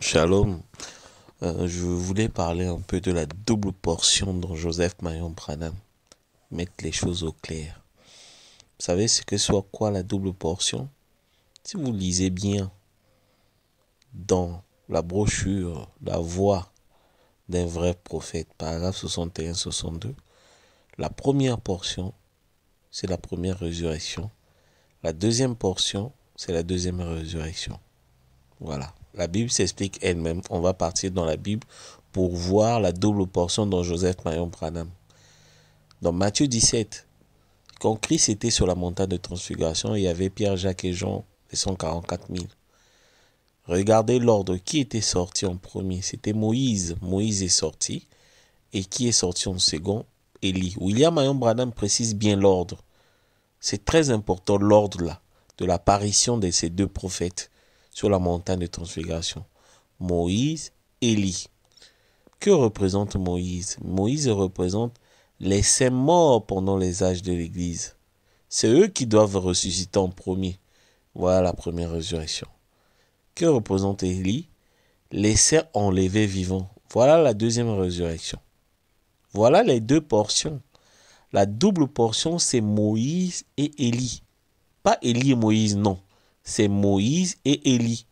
Shalom. Je voulais parler un peu de la double portion dont Joseph Marion Branham mettre les choses au clair. Vous savez ce que soit quoi la double portion? Si vous lisez bien dans la brochure La Voix d'un vrai prophète, paragraphe 61-62, la première portion, c'est la première résurrection. La deuxième portion, c'est la deuxième résurrection. Voilà. La Bible s'explique elle-même. On va partir dans la Bible pour voir la double portion dont Joseph Marion Branham. Dans Matthieu 17, quand Christ était sur la montagne de transfiguration, il y avait Pierre, Jacques et Jean, les 144 000. Regardez l'ordre. Qui était sorti en premier? C'était Moïse. Moïse est sorti. Et qui est sorti en second? Élie. William Marion Branham précise bien l'ordre. C'est très important l'ordre là, de l'apparition de ces deux prophètes sur la montagne de transfiguration. Moïse, Élie. Que représente Moïse? Moïse représente les saints morts pendant les âges de l'Église. C'est eux qui doivent ressusciter en premier. Voilà la première résurrection. Que représente Élie? Les saints enlevés vivants. Voilà la deuxième résurrection. Voilà les deux portions. La double portion, c'est Moïse et Élie. Pas Élie et Moïse, non. C'est Moïse et Élie.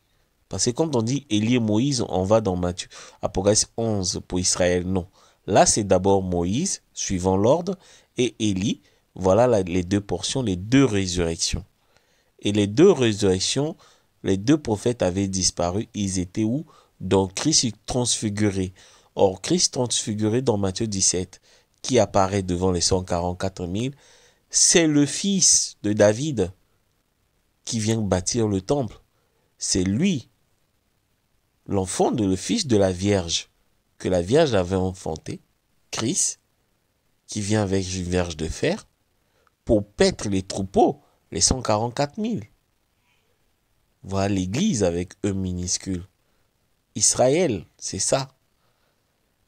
Parce que quand on dit Élie et Moïse, on va dans Matthieu, Apocalypse 11 pour Israël, non. Là, c'est d'abord Moïse, suivant l'ordre, et Élie. Voilà les deux portions, les deux résurrections. Et les deux résurrections, les deux prophètes avaient disparu. Ils étaient où? Dans Christ transfiguré. Or, Christ transfiguré dans Matthieu 17, qui apparaît devant les 144 000, c'est le fils de David qui vient bâtir le temple. C'est lui, l'enfant de le fils de la Vierge, que la Vierge avait enfanté, Christ, qui vient avec une verge de fer, pour paître les troupeaux, les 144 000. Voilà l'Église avec E minuscule. Israël, c'est ça.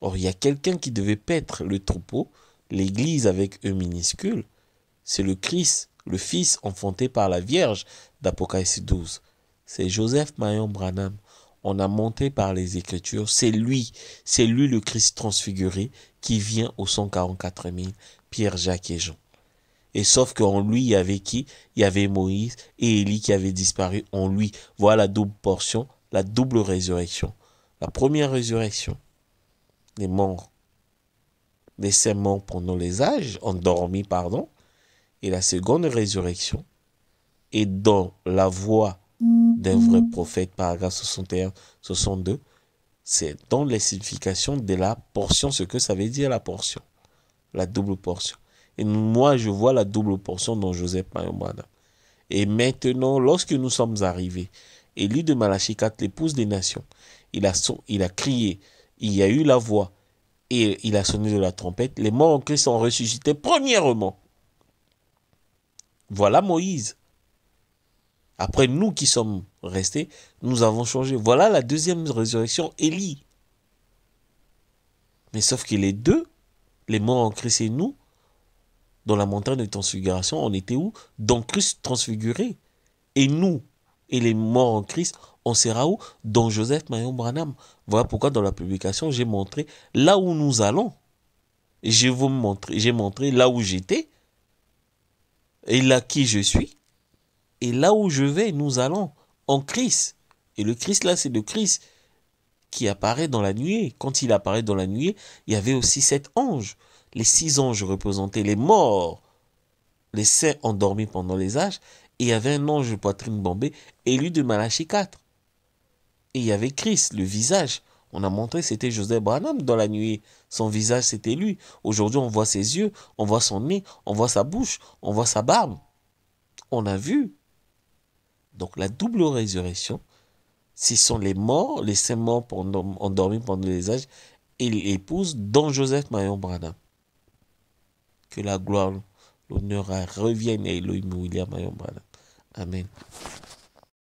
Or, il y a quelqu'un qui devait paître le troupeau, l'Église avec E minuscule, c'est le Christ, le Fils enfanté par la Vierge d'Apocalypse 12. C'est Joseph Marion Branham. On a monté par les Écritures. C'est lui le Christ transfiguré qui vient aux 144 000, Pierre, Jacques et Jean. Et sauf qu'en lui, il y avait qui? Il y avait Moïse et Élie qui avaient disparu en lui. Voilà la double portion, la double résurrection. La première résurrection, les morts, les saints morts pendant les âges, endormis, pardon. Et la seconde résurrection est dans la voix d'un vrai prophète, paragraphe 61-62. C'est dans les significations de la portion, ce que ça veut dire la portion, la double portion. Et moi, je vois la double portion dans Joseph Marion Branham. Et maintenant, lorsque nous sommes arrivés, Élie de Malachie 4, l'épouse des nations, il a crié, il y a eu la voix, et il a sonné de la trompette. Les morts en Christ sont ressuscités premièrement. Voilà Moïse. Après, nous qui sommes restés, nous avons changé. Voilà la deuxième résurrection, Élie. Mais sauf que les deux, les morts en Christ et nous, dans la montagne de transfiguration, on était où? Dans Christ transfiguré. Et nous, et les morts en Christ, on sera où? Dans Joseph Marion Branham. Voilà pourquoi dans la publication, j'ai montré là où nous allons. J'ai montré là où j'étais, et là qui je suis, et là où je vais, nous allons, en Christ. Et le Christ là, c'est le Christ qui apparaît dans la nuée. Quand il apparaît dans la nuée, il y avait aussi 7 anges. Les 6 anges représentaient les morts, les saints endormis pendant les âges, et il y avait un ange de poitrine bombée, élu de Malachie 4. Et il y avait Christ, le visage. On a montré c'était Joseph Branham dans la nuée. Son visage, c'était lui. Aujourd'hui, on voit ses yeux, on voit son nez, on voit sa bouche, on voit sa barbe. On a vu. Donc la double résurrection, ce sont les morts, les saints morts endormis pendant les âges, et l'épouse dont Joseph Marion Branham. Que la gloire, l'honneur revienne à Elohim William Marion Branham. Amen.